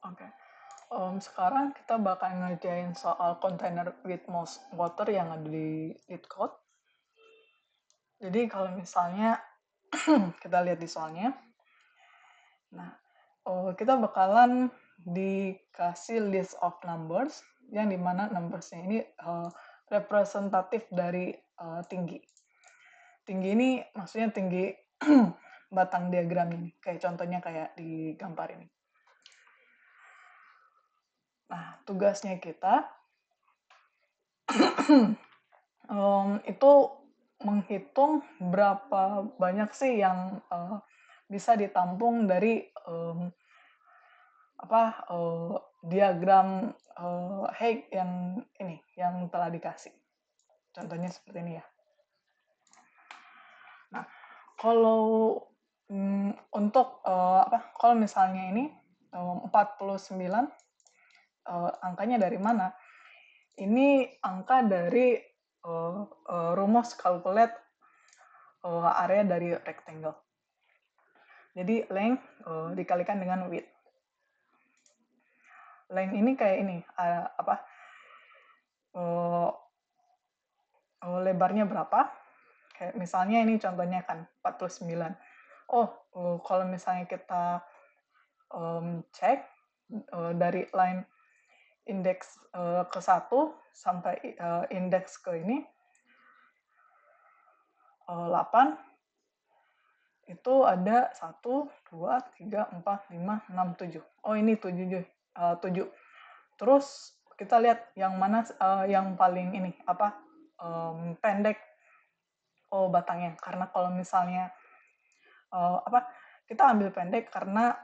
Oke. Sekarang kita bakal ngerjain soal container with most water yang ada di lead code. Jadi kalau misalnya kita lihat di soalnya, nah kita bakalan dikasih list of numbers yang dimana numbersnya ini representatif dari tinggi. Tinggi ini maksudnya tinggi batang diagram ini, kayak contohnya kayak di gambar ini. Nah, tugasnya kita itu menghitung berapa banyak sih yang bisa ditampung dari diagram Hague yang ini yang telah dikasih. Contohnya seperti ini ya. Nah, kalau untuk kalau misalnya ini 49 angkanya dari mana? Ini angka dari rumus calculate area dari rectangle. Jadi length dikalikan dengan width. Length ini kayak ini, lebarnya berapa? Kayak misalnya ini contohnya kan 49. Kalau misalnya kita cek dari line indeks ke 1 sampai indeks ke ini 8, itu ada 1, 2, 3, 4, 5, 6, 7. Oh, ini 7. Terus kita lihat yang mana yang paling ini pendek batangnya. Karena kalau misalnya kita ambil pendek karena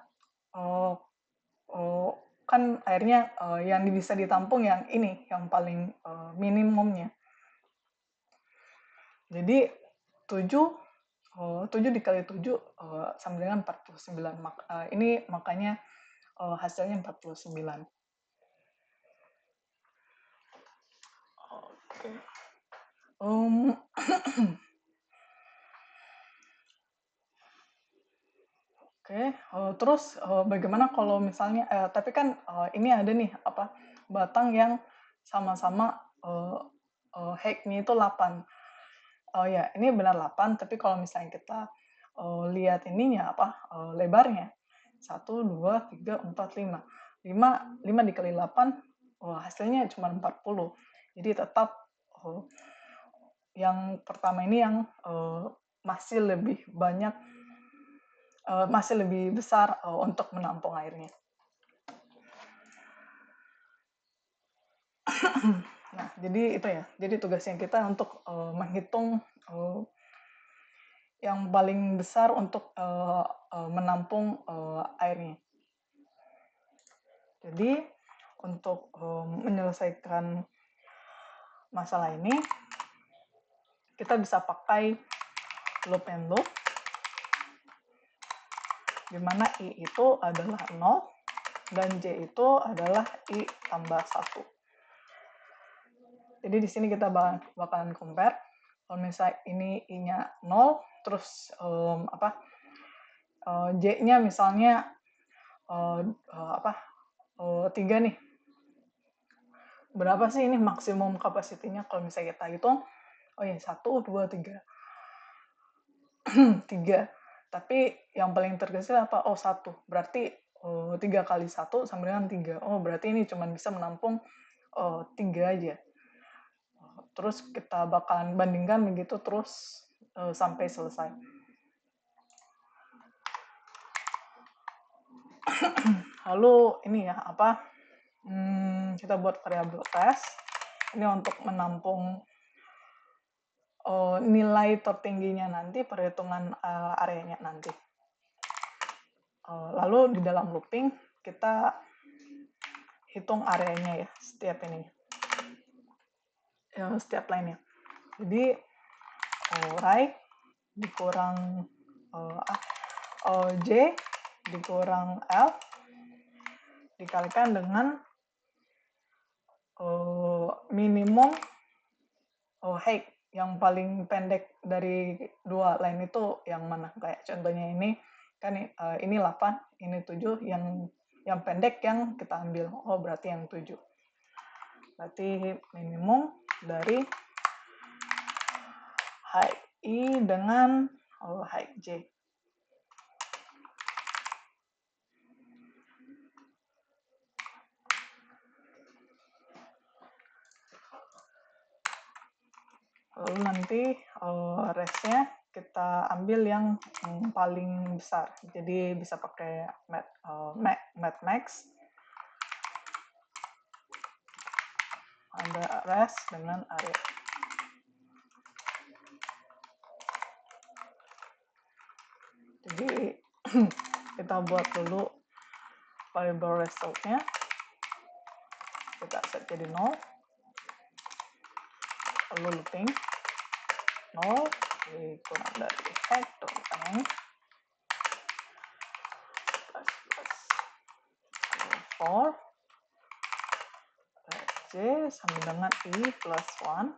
kan airnya yang bisa ditampung yang ini, yang paling minimumnya. Jadi 7 dikali 7 sama dengan 49. Ini makanya hasilnya 49. Oke. Oke, terus bagaimana kalau misalnya tapi kan ini ada nih batang yang sama-sama height-nya itu 8. Oh ya, ini benar 8, tapi kalau misalnya kita lihat ininya lebarnya 1, 2, 3, 4, 5. 5 dikali 8 hasilnya cuma 40. Jadi tetap yang pertama ini yang masih lebih banyak masih lebih besar untuk menampung airnya. Nah, jadi itu ya. Jadi tugasnya kita untuk menghitung yang paling besar untuk menampung airnya. Jadi untuk menyelesaikan masalah ini, kita bisa pakai loop and loop, di mana I itu adalah 0 dan J itu adalah I tambah 1. Jadi di sini kita bakalan compare. Kalau misalnya ini I-nya 0, terus J-nya misalnya 3 nih. Berapa sih ini maksimum kapasitinya kalau misalnya kita hitung? Oh ya, 1, 2, 3. 3. Tapi yang paling terkecil apa? Oh, 1. Berarti 3 kali 1 sama dengan 3. Oh, berarti ini cuma bisa menampung 3 aja. Terus kita bakalan bandingkan begitu terus sampai selesai. Lalu ini ya, kita buat variabel test. Ini untuk menampung nilai tertingginya nanti, perhitungan areanya nanti. Lalu di dalam looping, kita hitung areanya ya, setiap ini. Setiap line-nya. Jadi, right dikurang J dikurang L dikalikan dengan minimum height yang paling pendek dari dua line itu yang mana? Kayak contohnya ini kan ini 8, ini 7, yang yang pendek yang kita ambil. Oh, berarti yang 7. Berarti minimum dari height I dengan height J. Lalu nanti rest-nya kita ambil yang paling besar. Jadi bisa pakai max. Ada rest dengan area. Jadi kita buat dulu variable result-nya. Kita set jadi 0. Lalu looping 0 dikurang dari head.length plus 4 J sama dengan I plus 1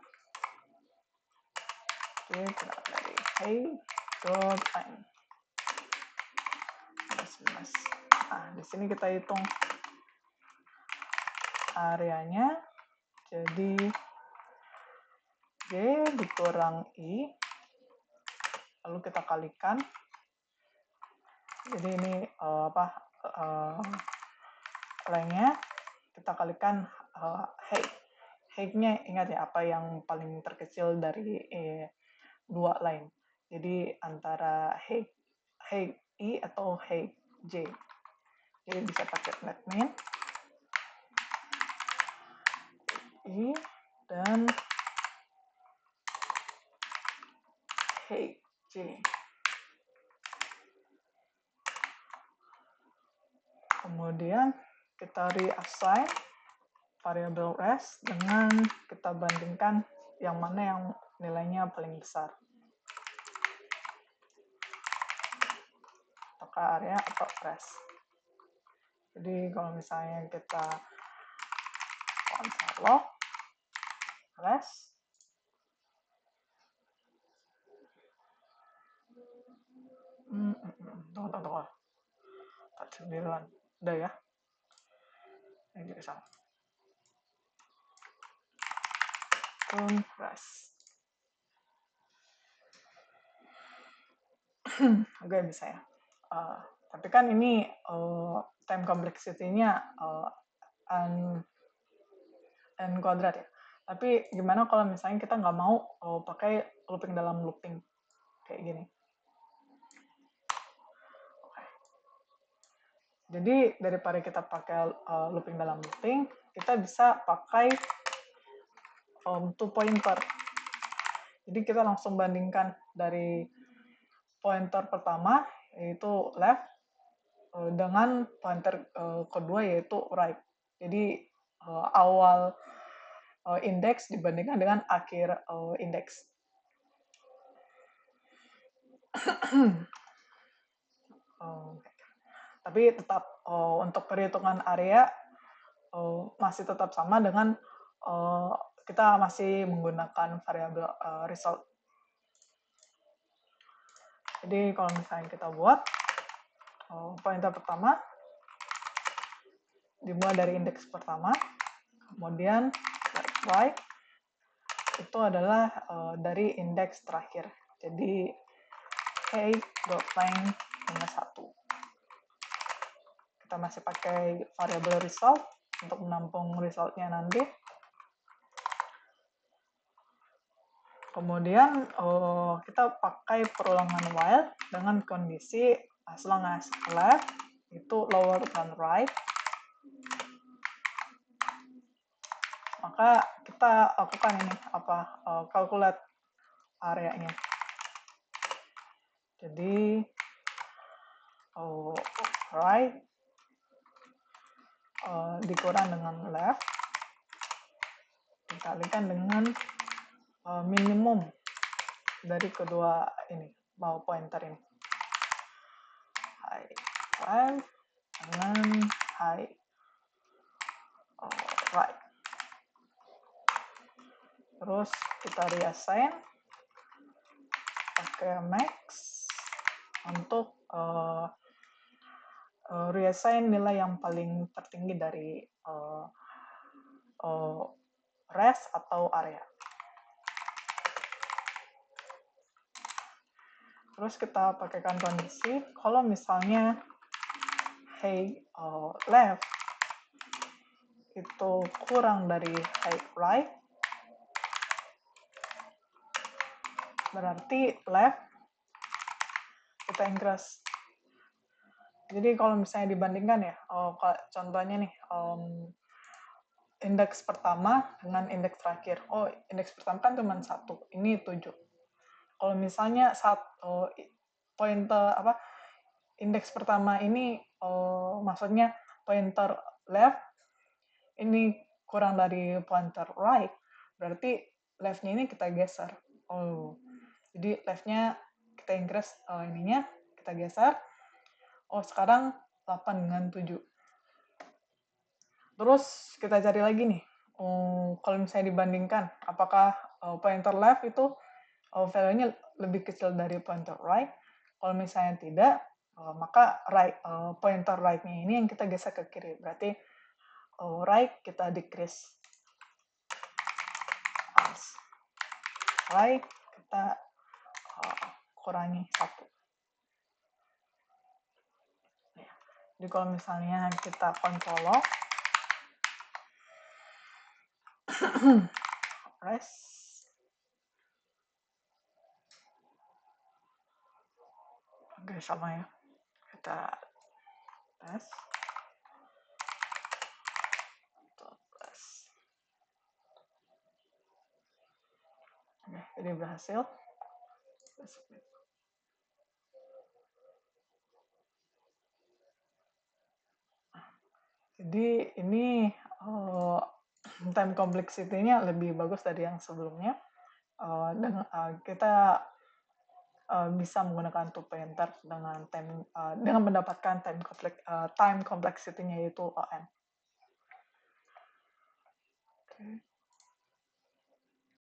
J kurang dari head.length plus. Nah, di sini kita hitung areanya. Jadi J dikurang I, lalu kita kalikan. Jadi ini length-nya kita kalikan height. Height-nya ingat ya, apa yang paling terkecil dari dua line. Jadi antara height I atau height J. Jadi bisa pakai flat min I dan height J. Kemudian kita reassign variable rest dengan kita bandingkan yang mana yang nilainya paling besar. Apakah area atau rest. Jadi kalau misalnya kita console log rest, tunggu. 49. Udah ya. Ini juga sama. Rest. Oke, bisa ya. Tapi kan ini time complexity-nya n kuadrat ya. Tapi gimana kalau misalnya kita nggak mau pakai looping dalam looping kayak gini. Jadi daripada kita pakai looping dalam looping, kita bisa pakai two pointer. Jadi kita langsung bandingkan dari pointer pertama yaitu left dengan pointer kedua yaitu right. Jadi awal indeks dibandingkan dengan akhir indeks. Tapi tetap untuk perhitungan area masih tetap sama dengan kita masih menggunakan variabel result. Jadi kalau misalnya kita buat pointer pertama dimulai dari indeks pertama, kemudian right itu adalah dari indeks terakhir. Jadi height.length minus 1. Kita masih pakai variabel result untuk menampung resultnya nanti. Kemudian kita pakai perulangan while dengan kondisi as long as left itu lower than right. Maka kita lakukan ini calculate areanya. Jadi right dikurang dengan left dikalikan dengan minimum dari kedua ini pointer ini. High left dengan high right. Terus kita reassign pakai max untuk reassign nilai yang paling tertinggi dari res atau area. Terus kita pakaikan kondisi kalau misalnya hey left itu kurang dari hey right, berarti left kita increase. Jadi kalau misalnya dibandingkan ya, contohnya nih, indeks pertama dengan indeks terakhir. Oh, indeks pertama kan cuma 1, ini 7. Kalau misalnya pointer indeks pertama ini maksudnya pointer left ini kurang dari pointer right, berarti left-nya ini kita geser. Oh, jadi left-nya kita increase, ininya kita geser. Oh, sekarang 8 dengan 7. Terus kita cari lagi nih, kalau misalnya dibandingkan, apakah pointer left itu value-nya lebih kecil dari pointer right? Kalau misalnya tidak, maka pointer right-nya ini yang kita geser ke kiri. Berarti right kita decrease. Right kita kurangi 1. Jadi kalau misalnya kita kontrol press, oke sama ya, kita tes, oke, jadi berhasil. Jadi ini time complexity-nya lebih bagus dari yang sebelumnya. Dan kita bisa menggunakan two pointer dengan mendapatkan time complexity-nya yaitu ON. Okay.